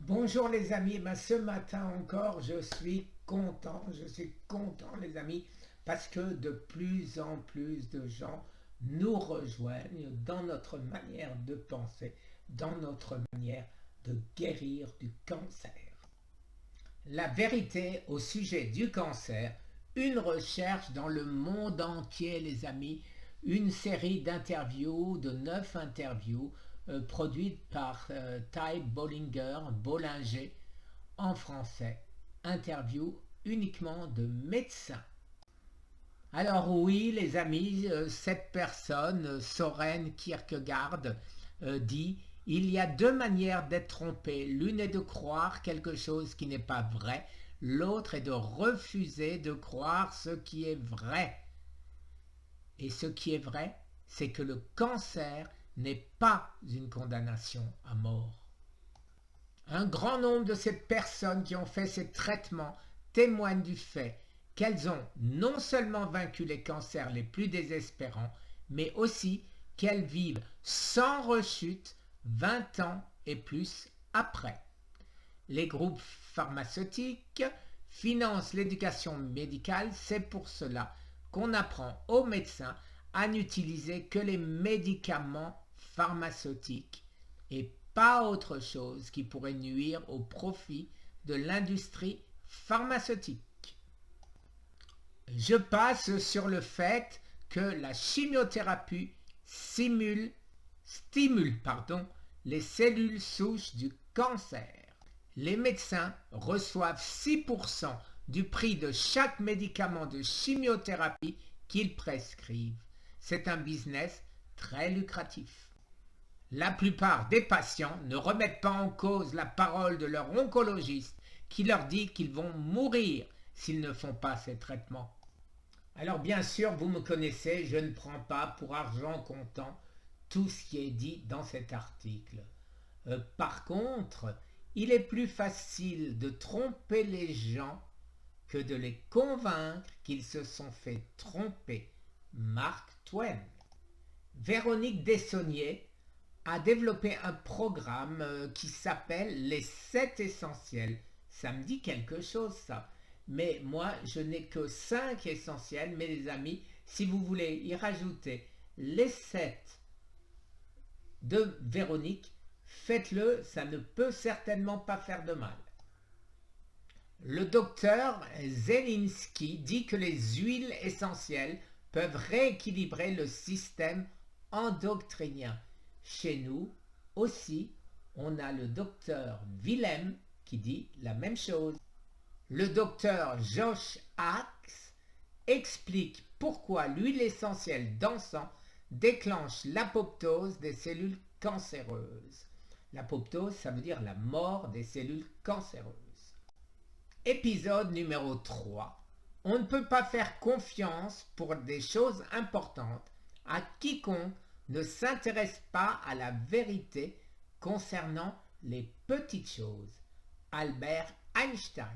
Bonjour les amis, ce matin encore je suis content les amis, parce que de plus en plus de gens nous rejoignent dans notre manière de penser, dans notre manière de guérir du cancer. La vérité au sujet du cancer, une recherche dans le monde entier les amis, une série d'interviews, de 9 interviews produites par Ty Bollinger en français. Interview uniquement de médecins. Alors oui les amis, cette personne, Soren Kierkegaard, dit il y a deux manières d'être trompé. L'une est de croire quelque chose qui n'est pas vrai, l'autre est de refuser de croire ce qui est vrai. Et ce qui est vrai, c'est que le cancer n'est pas une condamnation à mort. Un grand nombre de ces personnes qui ont fait ces traitements témoignent du fait qu'elles ont non seulement vaincu les cancers les plus désespérants, mais aussi qu'elles vivent sans rechute 20 ans et plus après. Les groupes pharmaceutiques financent l'éducation médicale, c'est pour cela qu'on apprend aux médecins à n'utiliser que les médicaments pharmaceutiques et pas autre chose qui pourrait nuire au profit de l'industrie pharmaceutique. Je passe sur le fait que la chimiothérapie stimule les cellules souches du cancer. Les médecins reçoivent 6% du prix de chaque médicament de chimiothérapie qu'ils prescrivent. C'est un business très lucratif. La plupart des patients ne remettent pas en cause la parole de leur oncologiste qui leur dit qu'ils vont mourir s'ils ne font pas ces traitements. Alors bien sûr, vous me connaissez, je ne prends pas pour argent comptant tout ce qui est dit dans cet article. Par contre, il est plus facile de tromper les gens que de les convaincre qu'ils se sont fait tromper. Mark Twain. Véronique Dessonnier a développé un programme qui s'appelle les 7 essentiels. Ça me dit quelque chose ça. Mais moi, je n'ai que 5 essentiels. Mais les amis, si vous voulez y rajouter les 7 de Véronique, faites-le, ça ne peut certainement pas faire de mal. Le docteur Zelensky dit que les huiles essentielles peuvent rééquilibrer le système endocrinien. Chez nous aussi, on a le docteur Willem qui dit la même chose. Le docteur Josh Axe explique pourquoi l'huile essentielle d'encens déclenche l'apoptose des cellules cancéreuses. L'apoptose, ça veut dire la mort des cellules cancéreuses. Épisode numéro 3. On ne peut pas faire confiance pour des choses importantes à quiconque ne s'intéresse pas à la vérité concernant les petites choses. Albert Einstein.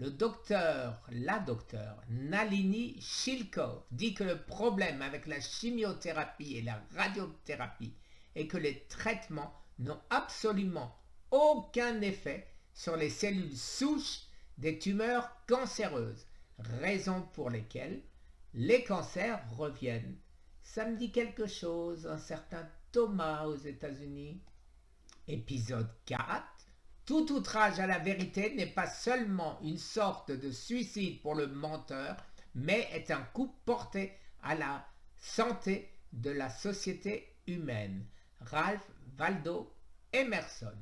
La docteure Nalini Shilkov dit que le problème avec la chimiothérapie et la radiothérapie est que les traitements n'ont absolument aucun effet sur les cellules souches des tumeurs cancéreuses, raison pour lesquelles les cancers reviennent. Ça me dit quelque chose, un certain Thomas aux États-Unis. Épisode 4. Tout outrage à la vérité n'est pas seulement une sorte de suicide pour le menteur, mais est un coup porté à la santé de la société humaine. Ralph Waldo Emerson.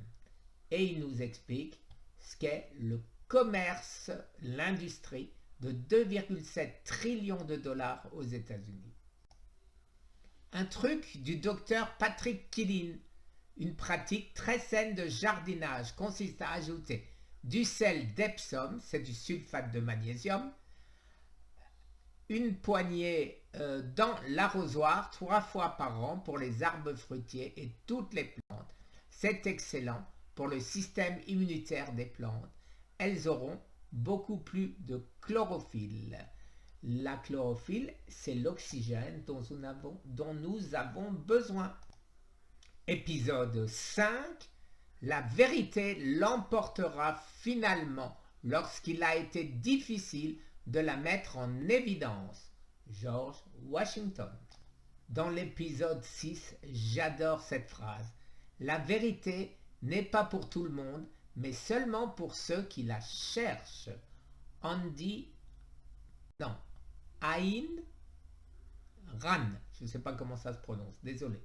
Et il nous explique ce qu'est le commerce, l'industrie de 2,7 trillions de dollars aux États-Unis. Un truc du docteur Patrick Quillin. Une pratique très saine de jardinage consiste à ajouter du sel d'Epsom, c'est du sulfate de magnésium, une poignée dans l'arrosoir 3 fois par an pour les arbres fruitiers et toutes les plantes. C'est excellent pour le système immunitaire des plantes. Elles auront beaucoup plus de chlorophylle. La chlorophylle, c'est l'oxygène dont nous avons besoin. Épisode 5. La vérité l'emportera finalement lorsqu'il a été difficile de la mettre en évidence. George Washington. Dans l'épisode 6, j'adore cette phrase. La vérité n'est pas pour tout le monde, mais seulement pour ceux qui la cherchent. Ayn Rand, je ne sais pas comment ça se prononce, désolé.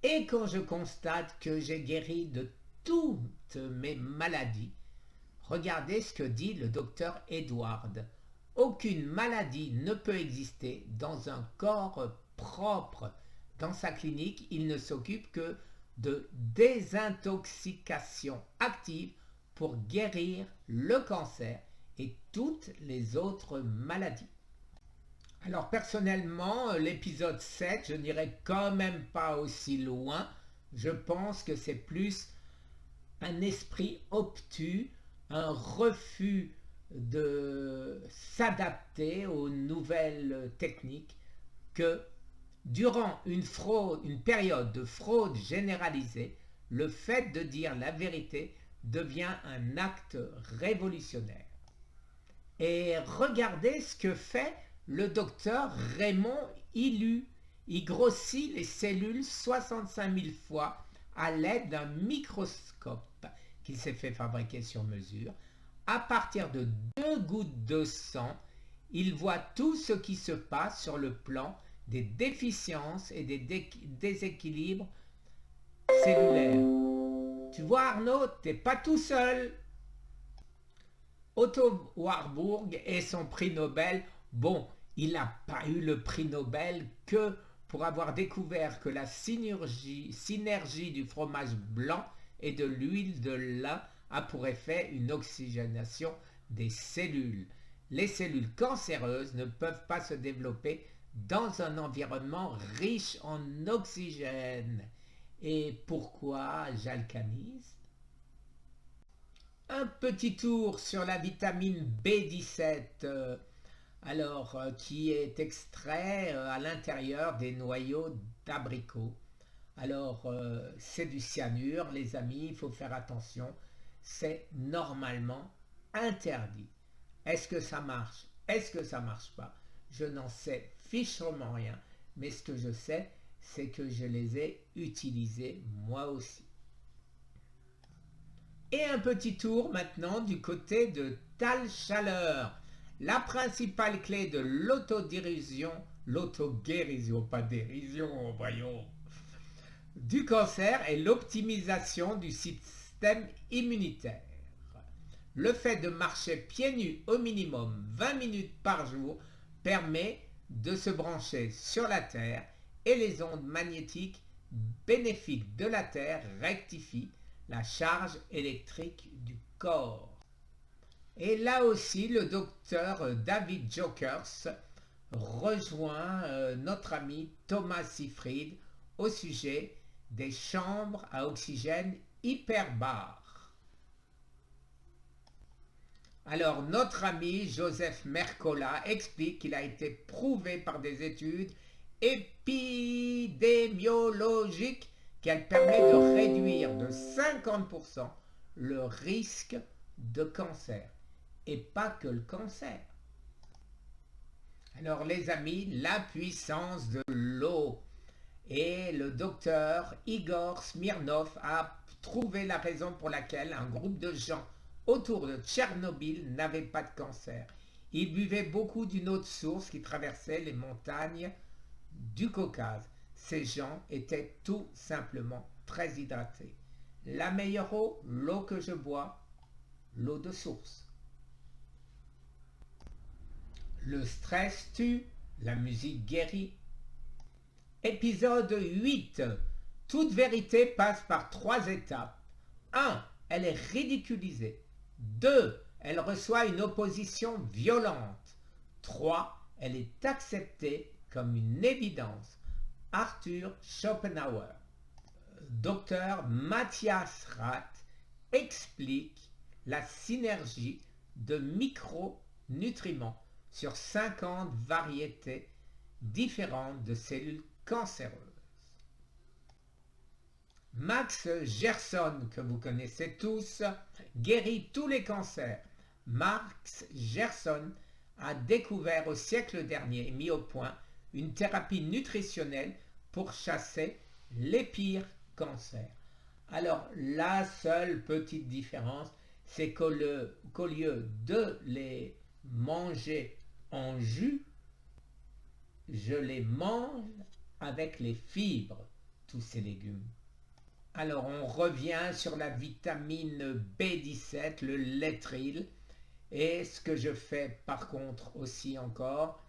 Et quand je constate que j'ai guéri de toutes mes maladies, regardez ce que dit le docteur Edward. Aucune maladie ne peut exister dans un corps propre. Dans sa clinique, il ne s'occupe que de désintoxication active pour guérir le cancer et toutes les autres maladies. Alors personnellement, l'épisode 7, je n'irai quand même pas aussi loin. Je pense que c'est plus un esprit obtus, un refus de s'adapter aux nouvelles techniques, que durant une période de fraude généralisée, le fait de dire la vérité devient un acte révolutionnaire. Et regardez ce que fait le docteur Raymond Illu. Il grossit les cellules 65 000 fois à l'aide d'un microscope qu'il s'est fait fabriquer sur mesure. À partir de 2 gouttes de sang, il voit tout ce qui se passe sur le plan des déficiences et des déséquilibres cellulaires. Tu vois Arnaud, t'es pas tout seul. Otto Warburg et son prix Nobel, bon, il n'a pas eu le prix Nobel que pour avoir découvert que la synergie du fromage blanc et de l'huile de lin a pour effet une oxygénation des cellules. Les cellules cancéreuses ne peuvent pas se développer dans un environnement riche en oxygène. Et pourquoi j'alcanise ? Un petit tour sur la vitamine B17, qui est extrait à l'intérieur des noyaux d'abricot. Alors, c'est du cyanure, les amis, il faut faire attention. C'est normalement interdit. Est-ce que ça marche? Est-ce que ça marche pas? Je n'en sais fichement rien. Mais ce que je sais, c'est que je les ai utilisés moi aussi. Et un petit tour maintenant du côté de Tal Chaleur. La principale clé de l'autodérision, pas dérision, voyons, du cancer est l'optimisation du système immunitaire. Le fait de marcher pieds nus au minimum 20 minutes par jour permet de se brancher sur la Terre et les ondes magnétiques bénéfiques de la Terre rectifient la charge électrique du corps. Et là aussi, le docteur David Jokers rejoint notre ami Thomas Seyfried au sujet des chambres à oxygène hyperbare. Alors, notre ami Joseph Mercola explique qu'il a été prouvé par des études épidémiologiques qu'elle permet de réduire de 50% le risque de cancer. Et pas que le cancer. Alors les amis, la puissance de l'eau. Et le docteur Igor Smirnov a trouvé la raison pour laquelle un groupe de gens autour de Tchernobyl n'avait pas de cancer. Ils buvaient beaucoup d'une eau de source qui traversait les montagnes du Caucase. Ces gens étaient tout simplement très hydratés. La meilleure eau, l'eau que je bois, l'eau de source. Le stress tue, la musique guérit. Épisode 8. Toute vérité passe par 3 étapes. 1. Elle est ridiculisée. 2. Elle reçoit une opposition violente. 3. Elle est acceptée comme une évidence. Arthur Schopenhauer. Dr Matthias Rath explique la synergie de micronutriments sur 50 variétés différentes de cellules cancéreuses. Max Gerson, que vous connaissez tous, guérit tous les cancers. Max Gerson a découvert au siècle dernier et mis au point une thérapie nutritionnelle pour chasser les pires cancers. Alors la seule petite différence, c'est qu'au lieu de les manger en jus, je les mange avec les fibres, tous ces légumes. Alors on revient sur la vitamine B17, le Letril. Et ce que je fais par contre aussi encore,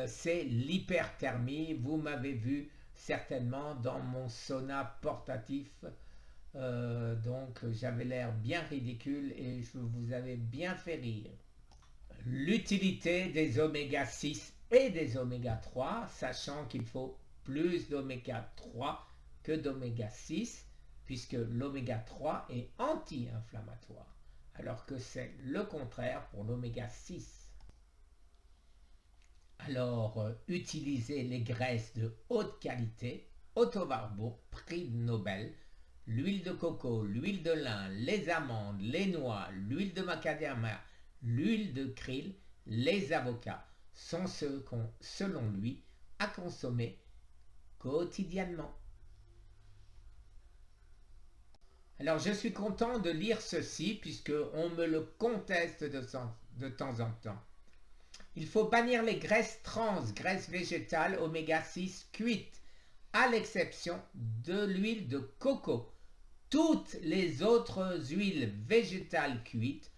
c'est l'hyperthermie. Vous m'avez vu certainement dans mon sauna portatif. Donc j'avais l'air bien ridicule et je vous avais bien fait rire. L'utilité des oméga 6 et des oméga 3, sachant qu'il faut plus d'oméga 3 que d'oméga 6, puisque l'oméga 3 est anti-inflammatoire, alors que c'est le contraire pour l'oméga 6. Alors, utilisez les graisses de haute qualité, Otto Warburg, prix Nobel, l'huile de coco, l'huile de lin, les amandes, les noix, l'huile de macadamia, l'huile de krill, les avocats sont ceux qu'on, selon lui, à consommer quotidiennement. Alors je suis content de lire ceci puisqu'on me le conteste de temps en temps. Il faut bannir les graisses trans, graisses végétales oméga 6 cuites, à l'exception de l'huile de coco. Toutes les autres huiles végétales cuites,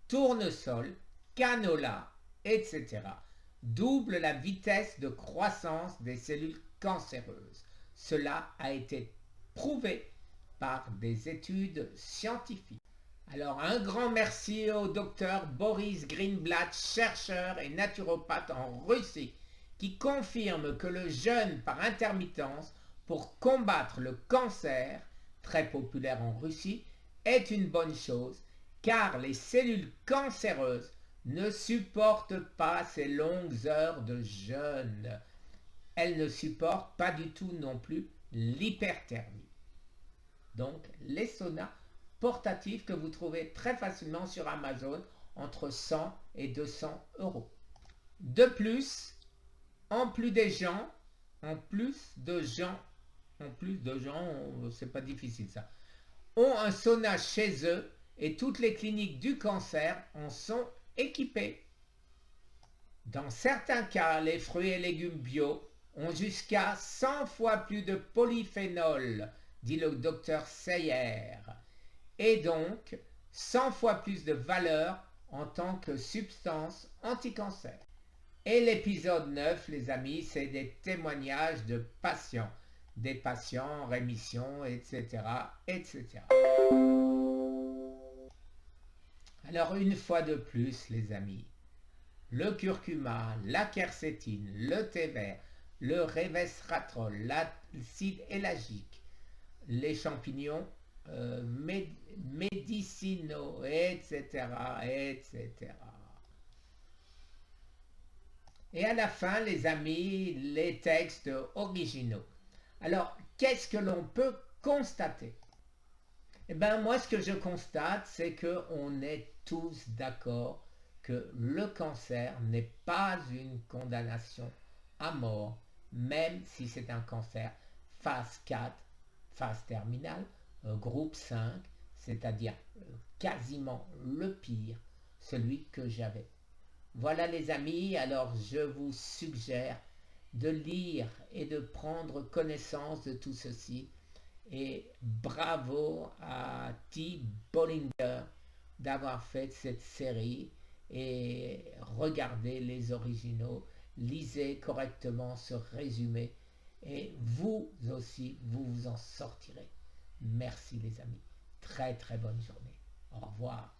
tournesol, canola, etc., doublent la vitesse de croissance des cellules cancéreuses. Cela a été prouvé par des études scientifiques. Alors un grand merci au docteur Boris Greenblatt, chercheur et naturopathe en Russie, qui confirme que le jeûne par intermittence pour combattre le cancer, très populaire en Russie, est une bonne chose, car les cellules cancéreuses ne supportent pas ces longues heures de jeûne. Elles ne supportent pas du tout non plus l'hyperthermie. Donc les saunas portatifs que vous trouvez très facilement sur Amazon entre 100 et 200 euros. De plus, c'est pas difficile ça, ont un sauna chez eux et toutes les cliniques du cancer en sont équipées. Dans certains cas, les fruits et légumes bio ont jusqu'à 100 fois plus de polyphénol, dit le docteur Seyer, et donc 100 fois plus de valeur en tant que substance anti-cancer. Et l'épisode 9, les amis, c'est des témoignages de patients, des patients en rémission, etc., etc. Alors une fois de plus, les amis, le curcuma, la quercétine, le thé vert, le resveratrol, l'acide élagique, les champignons médicinaux, etc., etc. Et à la fin, les amis, les textes originaux. Alors, qu'est-ce que l'on peut constater? Eh bien, moi, ce que je constate, c'est qu'on est tous d'accord que le cancer n'est pas une condamnation à mort, même si c'est un cancer phase 4, phase terminale, groupe 5, c'est-à-dire quasiment le pire, celui que j'avais. Voilà les amis, alors je vous suggère de lire et de prendre connaissance de tout ceci. Et bravo à T. Bollinger d'avoir fait cette série et regardez les originaux, lisez correctement ce résumé et vous aussi, vous vous en sortirez. Merci les amis. Très très bonne journée. Au revoir.